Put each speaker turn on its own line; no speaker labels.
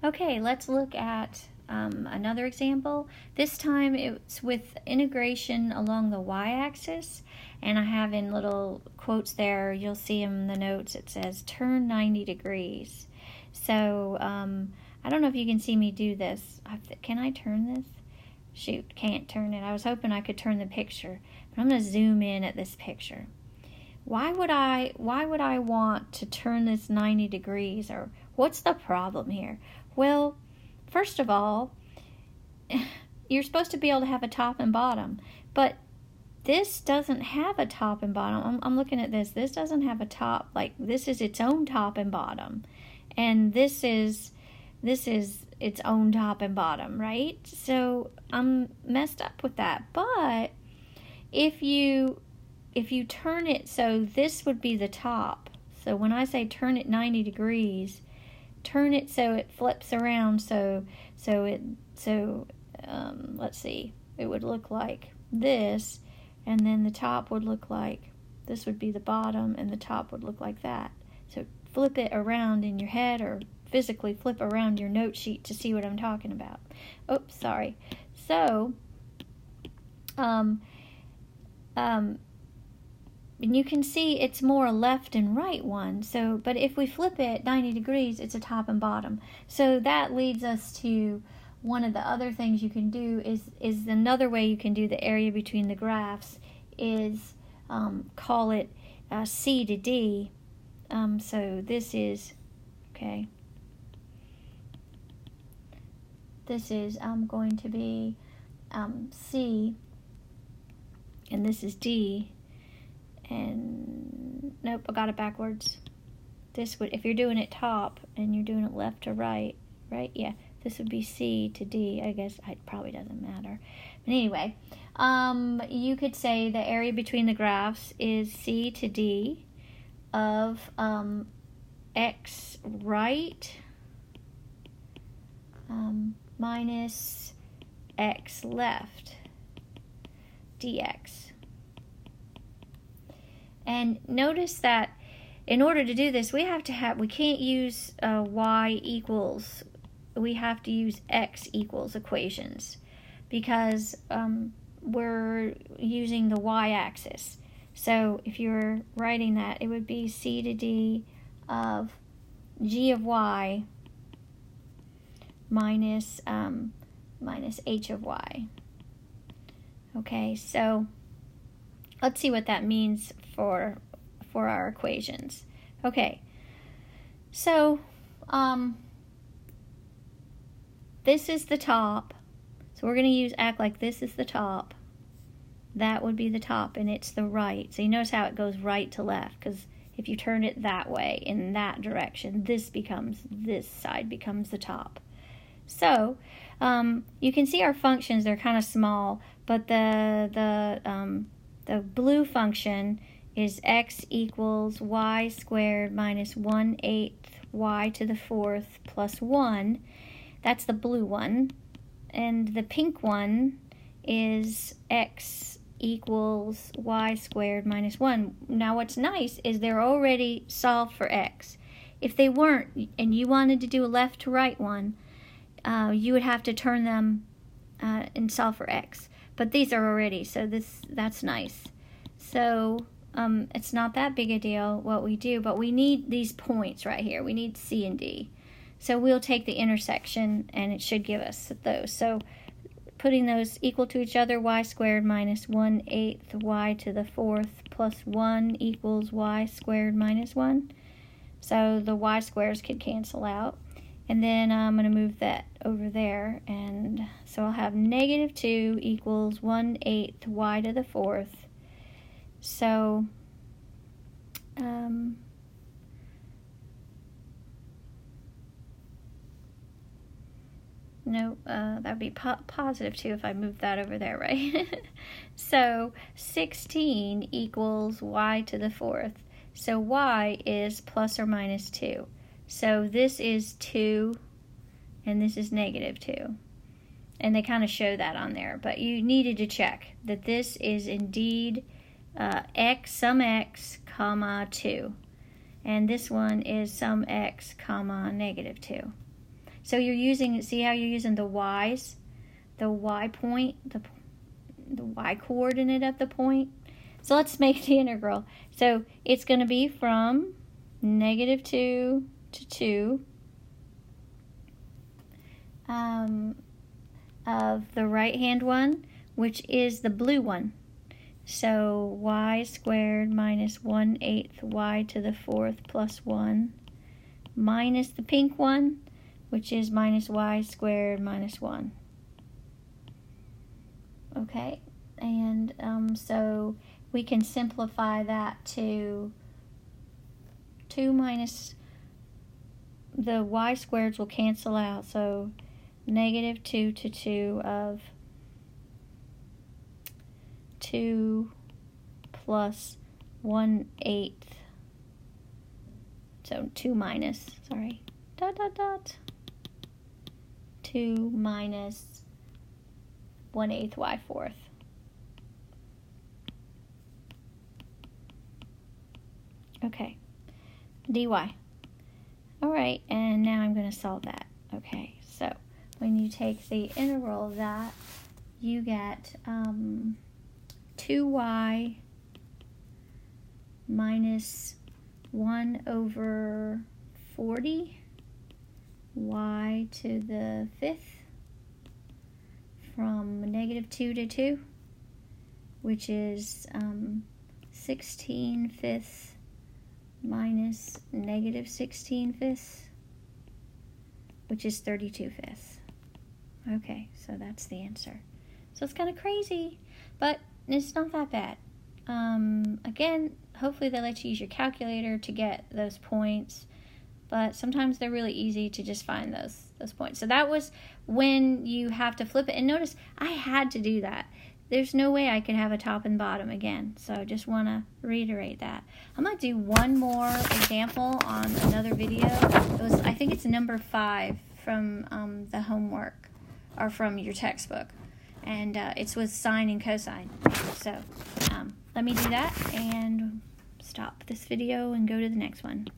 Okay, let's look at another example. This time it's with integration along the y-axis, and I have in little quotes there, you'll see in the notes, it says turn 90 degrees. So I don't know if you can see me do this. Can I turn this? Shoot, can't turn it. I was hoping I could turn the picture, but I'm going to zoom in at this picture. Why would I want to turn this 90 degrees, or what's the problem here? Well, first of all, you're supposed to be able to have a top and bottom, but this doesn't have a top and bottom. I'm looking at this. This doesn't have a top. Like, this is its own top and bottom, and this is its own top and bottom, right? So I'm messed up with that. But if you turn it so this would be the top, so when I say turn it 90 degrees, turn it so it flips around, let's see, it would look like this, and then the top would look like, this would be the bottom, and the top would look like that. So flip it around in your head, or physically flip around your note sheet to see what I'm talking about. Oops, sorry. So, and you can see it's more a left and right one. So, but if we flip it 90 degrees, it's a top and bottom. So that leads us to one of the other things you can do is another way you can do the area between the graphs is call it C to D. So this is, okay, this is going to be C, and this is D. And nope, I got it backwards. This would, if you're doing it top and you're doing it left to right, yeah, this would be C to D. I guess it probably doesn't matter. But anyway, you could say the area between the graphs is C to D of x right minus x left dx. And notice that in order to do this, we can't use y equals, we have to use x equals equations, because we're using the y-axis. So if you're writing that, it would be C to D of g of y minus h of y. Okay, so let's see what that means for our equations. Okay, so this is the top. So we're going to act like this is the top. That would be the top, and it's the right. So you notice how it goes right to left, because if you turn it that way, in that direction, this side becomes the top. So you can see our functions, they're kind of small, but the blue function is x equals y squared minus 1/8 y to the 4th plus 1. That's the blue one. And the pink one is x equals y squared minus 1. Now what's nice is they're already solved for x. If they weren't, and you wanted to do a left to right one, you would have to turn them and solve for x. But these are already, so that's nice. So it's not that big a deal what we do, but we need these points right here. We need C and D. So we'll take the intersection, and it should give us those. So putting those equal to each other, y squared minus 1/8 y to the 4th plus 1 equals y squared minus 1. So the y squares could cancel out. And then I'm going to move that over there. And so I'll have negative 2 equals 1/8 y to the 4th. So no, that would be positive 2 if I move that over there, right? So 16 equals y to the 4th. So y is plus or minus 2. So this is 2, and this is negative 2. And they kind of show that on there. But you needed to check that this is indeed some x, comma 2. And this one is some x, comma negative 2. So you're using, see how you're using the y's, the y point, the y coordinate of the point. So let's make the integral. So it's going to be from -2 to 2 of the right-hand one, which is the blue one. So y squared minus 1/8 y to the 4th plus 1 minus the pink one, which is minus y squared minus 1. Okay, and so we can simplify that to 2 minus the y squareds will cancel out, so -2 to 2 of 2 plus 1/8, so 2 minus, sorry, 2 minus 1/8 y 4th. Okay, dy. All right, and now I'm going to solve that. Okay, so when you take the integral of that, you get 2y minus 1/40 y to the 5th from -2 to 2, which is 16/5 minus -16/5, which is 32/5. Okay, so that's the answer. So it's kind of crazy, but it's not that bad. Again, hopefully they let you use your calculator to get those points, but sometimes they're really easy to just find those points. So that was when you have to flip it. And notice, I had to do that. There's no way I could have a top and bottom again, so just want to reiterate that. I'm going to do one more example on another video. I think it's number 5 from the homework, or from your textbook, and it's with sine and cosine. So let me do that and stop this video and go to the next one.